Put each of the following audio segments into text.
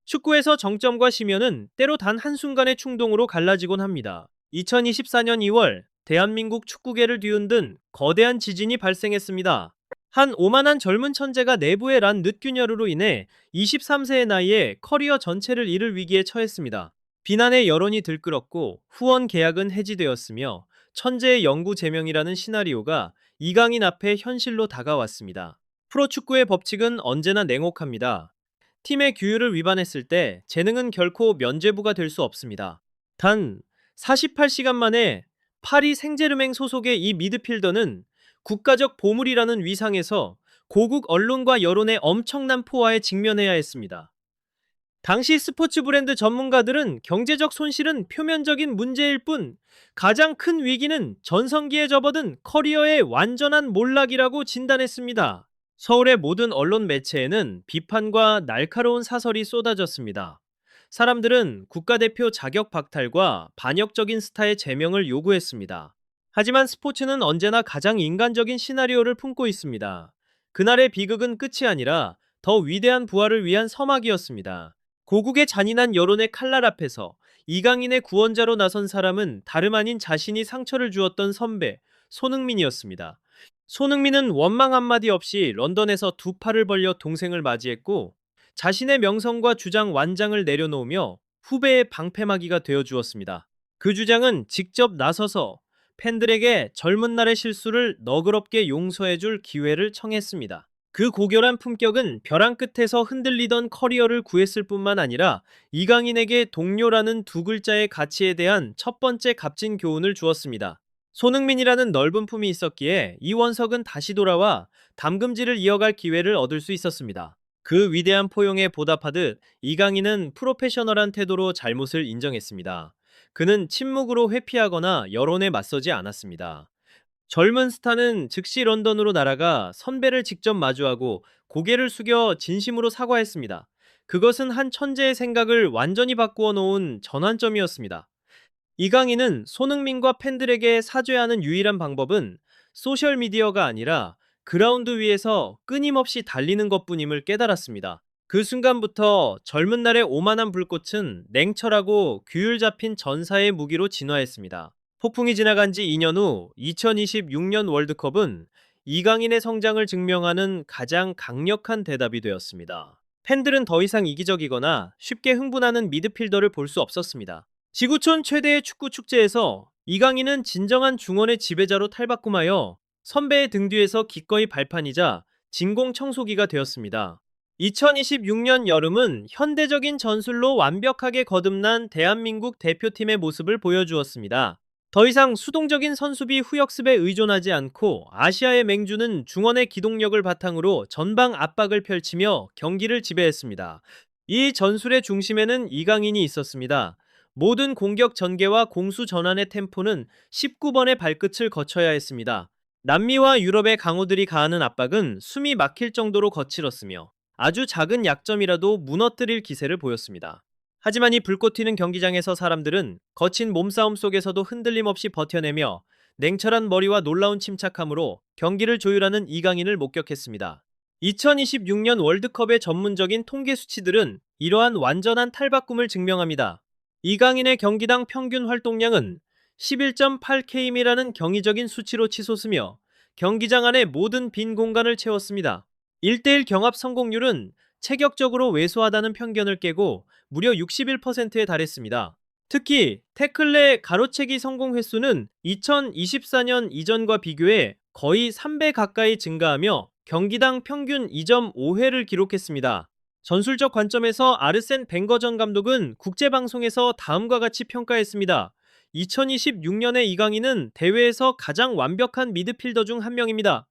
축구에서 정점과 심연은 때로 단 한순간의 충동으로 갈라지곤 합니다. 2024년 2월 대한민국 축구계를 뒤흔든 거대한 지진이 발생했습니다. 한 오만한 젊은 천재가 내부의 란 늑균열으로 인해 23세의 나이에 커리어 전체를 잃을 위기에 처했습니다. 비난의 여론이 들끓었고 후원 계약은 해지되었으며 천재의 영구 제명이라는 시나리오가 이강인 앞에 현실로 다가왔습니다. 프로축구의 법칙은 언제나 냉혹합니다. 팀의 규율을 위반했을 때 재능은 결코 면죄부가 될 수 없습니다. 단 48시간 만에 파리 생제르맹 소속의 이 미드필더는 국가적 보물이라는 위상에서 고국 언론과 여론의 엄청난 포화에 직면해야 했습니다. 당시 스포츠 브랜드 전문가들은 경제적 손실은 표면적인 문제일 뿐 가장 큰 위기는 전성기에 접어든 커리어의 완전한 몰락이라고 진단했습니다. 서울의 모든 언론 매체에는 비판과 날카로운 사설이 쏟아졌습니다. 사람들은 국가대표 자격 박탈과 반역적인 스타의 제명을 요구했습니다. 하지만 스포츠는 언제나 가장 인간적인 시나리오를 품고 있습니다. 그날의 비극은 끝이 아니라 더 위대한 부활을 위한 서막이었습니다. 고국의 잔인한 여론의 칼날 앞에서 이강인의 구원자로 나선 사람은 다름 아닌 자신이 상처를 주었던 선배 손흥민이었습니다. 손흥민은 원망 한마디 없이 런던에서 두 팔을 벌려 동생을 맞이했고 자신의 명성과 주장 완장을 내려놓으며 후배의 방패막이가 되어주었습니다. 그 주장은 직접 나서서 팬들에게 젊은 날의 실수를 너그럽게 용서해줄 기회를 청했습니다. 그 고결한 품격은 벼랑 끝에서 흔들리던 커리어를 구했을 뿐만 아니라 이강인에게 동료라는 두 글자의 가치에 대한 첫 번째 값진 교훈을 주었습니다. 손흥민이라는 넓은 품이 있었기에 이원석은 다시 돌아와 담금질을 이어갈 기회를 얻을 수 있었습니다. 그 위대한 포용에 보답하듯 이강인은 프로페셔널한 태도로 잘못을 인정했습니다. 그는 침묵으로 회피하거나 여론에 맞서지 않았습니다. 젊은 스타는 즉시 런던으로 날아가 선배를 직접 마주하고 고개를 숙여 진심으로 사과했습니다. 그것은 한 천재의 생각을 완전히 바꾸어 놓은 전환점이었습니다. 이강인은 손흥민과 팬들에게 사죄하는 유일한 방법은 소셜미디어가 아니라 그라운드 위에서 끊임없이 달리는 것뿐임을 깨달았습니다. 그 순간부터 젊은 날의 오만한 불꽃은 냉철하고 규율 잡힌 전사의 무기로 진화했습니다. 폭풍이 지나간 지 2년 후 2026년 월드컵은 이강인의 성장을 증명하는 가장 강력한 대답이 되었습니다. 팬들은 더 이상 이기적이거나 쉽게 흥분하는 미드필더를 볼 수 없었습니다. 지구촌 최대의 축구 축제에서 이강인은 진정한 중원의 지배자로 탈바꿈하여 선배의 등 뒤에서 기꺼이 발판이자 진공 청소기가 되었습니다. 2026년 여름은 현대적인 전술로 완벽하게 거듭난 대한민국 대표팀의 모습을 보여주었습니다. 더 이상 수동적인 선수비 후역습에 의존하지 않고 아시아의 맹주는 중원의 기동력을 바탕으로 전방 압박을 펼치며 경기를 지배했습니다. 이 전술의 중심에는 이강인이 있었습니다. 모든 공격 전개와 공수 전환의 템포는 19번의 발끝을 거쳐야 했습니다. 남미와 유럽의 강호들이 가하는 압박은 숨이 막힐 정도로 거칠었으며 아주 작은 약점이라도 무너뜨릴 기세를 보였습니다. 하지만 이 불꽃 튀는 경기장에서 사람들은 거친 몸싸움 속에서도 흔들림 없이 버텨내며 냉철한 머리와 놀라운 침착함으로 경기를 조율하는 이강인을 목격했습니다. 2026년 월드컵의 전문적인 통계 수치들은 이러한 완전한 탈바꿈을 증명합니다. 이강인의 경기당 평균 활동량은 11.8km이라는 경이적인 수치로 치솟으며 경기장 안의 모든 빈 공간을 채웠습니다. 1대1 경합 성공률은 체격적으로 왜소하다는 편견을 깨고 무려 61%에 달했습니다. 특히 태클 내 가로채기 성공 횟수는 2024년 이전과 비교해 거의 3배 가까이 증가하며 경기당 평균 2.5회를 기록했습니다. 전술적 관점에서 아르센 벵거 전 감독은 국제방송에서 다음과 같이 평가했습니다. 2026년의 이강인은 대회에서 가장 완벽한 미드필더 중 한 명입니다.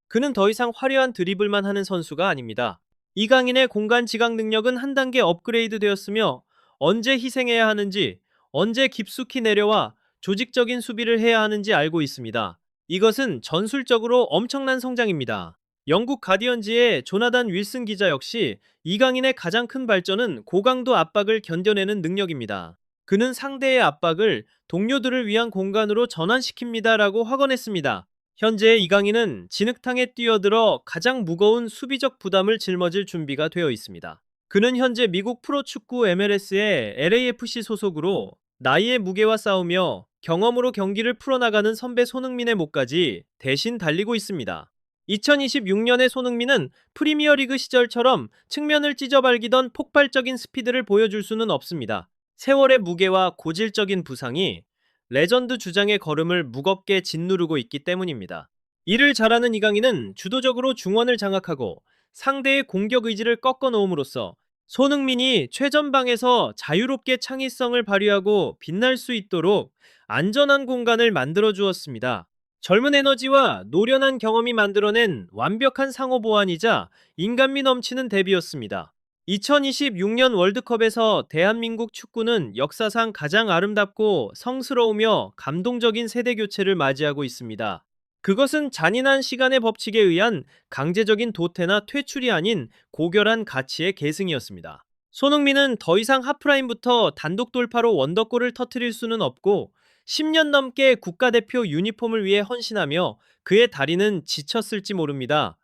그는 더 이상 화려한 드리블만 하는 선수가 아닙니다. 이강인의 공간 지각 능력은 한 단계 업그레이드 되었으며 언제 희생해야 하는지, 언제 깊숙이 내려와 조직적인 수비를 해야 하는지 알고 있습니다. 이것은 전술적으로 엄청난 성장입니다. 영국 가디언지의 조나단 윌슨 기자 역시 이강인의 가장 큰 발전은 고강도 압박을 견뎌내는 능력입니다. 그는 상대의 압박을 동료들을 위한 공간으로 전환시킵니다라고 확언했습니다. 현재 이강인은 진흙탕에 뛰어들어 가장 무거운 수비적 부담을 짊어질 준비가 되어 있습니다. 그는 현재 미국 프로축구 MLS의 LAFC 소속으로 나이의 무게와 싸우며 경험으로 경기를 풀어나가는 선배 손흥민의 목까지 대신 달리고 있습니다. 2026년의 손흥민은 프리미어리그 시절처럼 측면을 찢어발기던 폭발적인 스피드를 보여줄 수는 없습니다. 세월의 무게와 고질적인 부상이 레전드 주장의 걸음을 무겁게 짓누르고 있기 때문입니다. 이를 잘하는 이강인은 주도적으로 중원을 장악하고 상대의 공격 의지를 꺾어 놓음으로써 손흥민이 최전방에서 자유롭게 창의성을 발휘하고 빛날 수 있도록 안전한 공간을 만들어 주었습니다. 젊은 에너지와 노련한 경험이 만들어낸 완벽한 상호 보완이자 인간미 넘치는 데뷔였습니다. 2026년 월드컵에서 대한민국 축구는 역사상 가장 아름답고 성스러우며 감동적인 세대 교체를 맞이하고 있습니다. 그것은 잔인한 시간의 법칙에 의한 강제적인 도태나 퇴출이 아닌 고결한 가치의 계승이었습니다. 손흥민은 더 이상 하프라인부터 단독 돌파로 원더골을 터뜨릴 수는 없고 10년 넘게 국가대표 유니폼을 위해 헌신하며 그의 다리는 지쳤을지 모릅니다.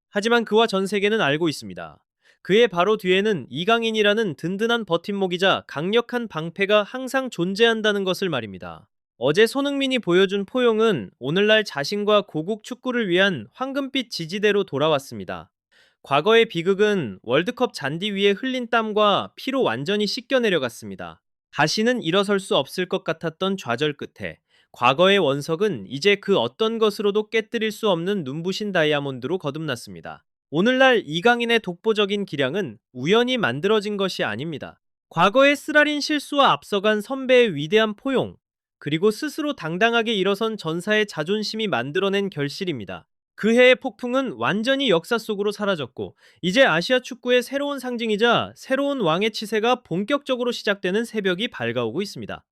하지만 그와 전 세계는 알고 있습니다. 그의 바로 뒤에는 이강인이라는 든든한 버팀목이자 강력한 방패가 항상 존재한다는 것을 말입니다. 어제 손흥민이 보여준 포용은 오늘날 자신과 고국 축구를 위한 황금빛 지지대로 돌아왔습니다. 과거의 비극은 월드컵 잔디 위에 흘린 땀과 피로 완전히 씻겨 내려갔습니다. 다시는 일어설 수 없을 것 같았던 좌절 끝에 과거의 원석은 이제 그 어떤 것으로도 깨뜨릴 수 없는 눈부신 다이아몬드로 거듭났습니다. 오늘날 이강인의 독보적인 기량은 우연히 만들어진 것이 아닙니다. 과거의 쓰라린 실수와 앞서간 선배의 위대한 포용, 그리고 스스로 당당하게 일어선 전사의 자존심이 만들어낸 결실입니다. 그 해의 폭풍은 완전히 역사 속으로 사라졌고 이제 아시아 축구의 새로운 상징이자 새로운 왕의 치세가 본격적으로 시작되는 새벽이 밝아오고 있습니다.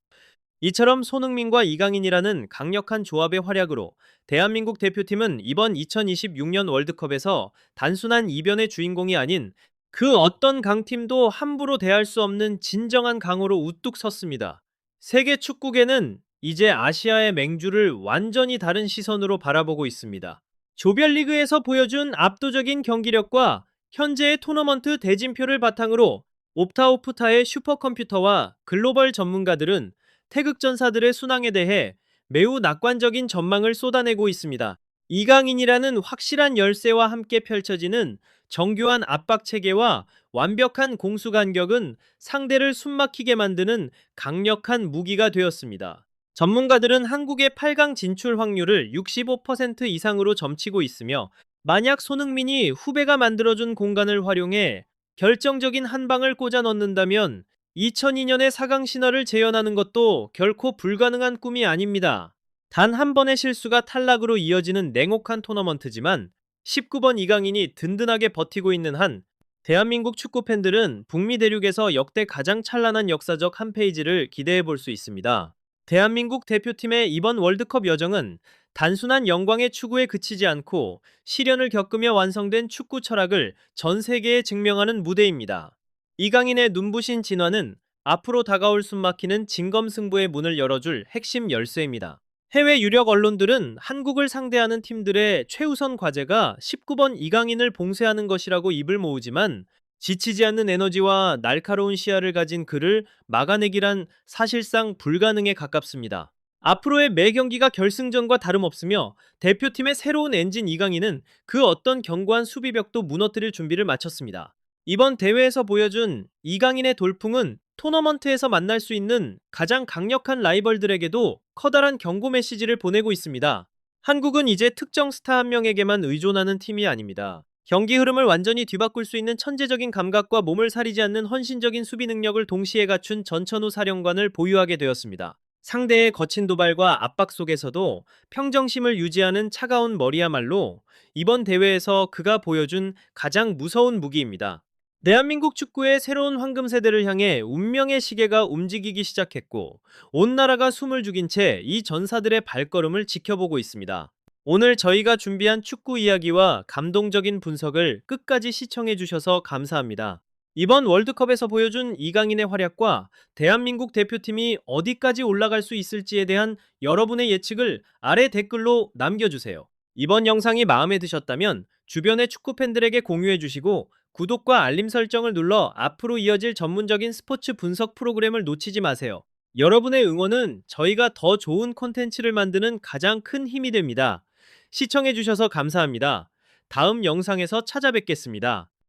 이처럼 손흥민과 이강인이라는 강력한 조합의 활약으로 대한민국 대표팀은 이번 2026년 월드컵에서 단순한 이변의 주인공이 아닌 그 어떤 강팀도 함부로 대할 수 없는 진정한 강호로 우뚝 섰습니다. 세계 축구계는 이제 아시아의 맹주를 완전히 다른 시선으로 바라보고 있습니다. 조별리그에서 보여준 압도적인 경기력과 현재의 토너먼트 대진표를 바탕으로 옵타오프타의 슈퍼컴퓨터와 글로벌 전문가들은 태극전사들의 순항에 대해 매우 낙관적인 전망을 쏟아내고 있습니다. 이강인이라는 확실한 열쇠와 함께 펼쳐지는 정교한 압박 체계와 완벽한 공수 간격은 상대를 숨막히게 만드는 강력한 무기가 되었습니다. 전문가들은 한국의 8강 진출 확률을 65% 이상으로 점치고 있으며 만약 손흥민이 후배가 만들어준 공간을 활용해 결정적인 한 방을 꽂아 넣는다면 2002년의 4강 신화를 재현하는 것도 결코 불가능한 꿈이 아닙니다. 단 한 번의 실수가 탈락으로 이어지는 냉혹한 토너먼트지만 19번 이강인이 든든하게 버티고 있는 한 대한민국 축구 팬들은 북미 대륙에서 역대 가장 찬란한 역사적 한 페이지를 기대해 볼 수 있습니다. 대한민국 대표팀의 이번 월드컵 여정은 단순한 영광의 추구에 그치지 않고 시련을 겪으며 완성된 축구 철학을 전 세계에 증명하는 무대입니다. 이강인의 눈부신 진화는 앞으로 다가올 숨막히는 진검승부의 문을 열어줄 핵심 열쇠입니다. 해외 유력 언론들은 한국을 상대하는 팀들의 최우선 과제가 19번 이강인을 봉쇄하는 것이라고 입을 모으지만 지치지 않는 에너지와 날카로운 시야를 가진 그를 막아내기란 사실상 불가능에 가깝습니다. 앞으로의 매 경기가 결승전과 다름없으며 대표팀의 새로운 엔진 이강인은 그 어떤 견고한 수비벽도 무너뜨릴 준비를 마쳤습니다. 이번 대회에서 보여준 이강인의 돌풍은 토너먼트에서 만날 수 있는 가장 강력한 라이벌들에게도 커다란 경고 메시지를 보내고 있습니다. 한국은 이제 특정 스타 한 명에게만 의존하는 팀이 아닙니다. 경기 흐름을 완전히 뒤바꿀 수 있는 천재적인 감각과 몸을 사리지 않는 헌신적인 수비 능력을 동시에 갖춘 전천후 사령관을 보유하게 되었습니다. 상대의 거친 도발과 압박 속에서도 평정심을 유지하는 차가운 머리야말로 이번 대회에서 그가 보여준 가장 무서운 무기입니다. 대한민국 축구의 새로운 황금 세대를 향해 운명의 시계가 움직이기 시작했고 온 나라가 숨을 죽인 채 이 전사들의 발걸음을 지켜보고 있습니다. 오늘 저희가 준비한 축구 이야기와 감동적인 분석을 끝까지 시청해 주셔서 감사합니다. 이번 월드컵에서 보여준 이강인의 활약과 대한민국 대표팀이 어디까지 올라갈 수 있을지에 대한 여러분의 예측을 아래 댓글로 남겨주세요. 이번 영상이 마음에 드셨다면 주변의 축구 팬들에게 공유해 주시고 구독과 알림 설정을 눌러 앞으로 이어질 전문적인 스포츠 분석 프로그램을 놓치지 마세요. 여러분의 응원은 저희가 더 좋은 콘텐츠를 만드는 가장 큰 힘이 됩니다. 시청해 주셔서 감사합니다. 다음 영상에서 찾아뵙겠습니다.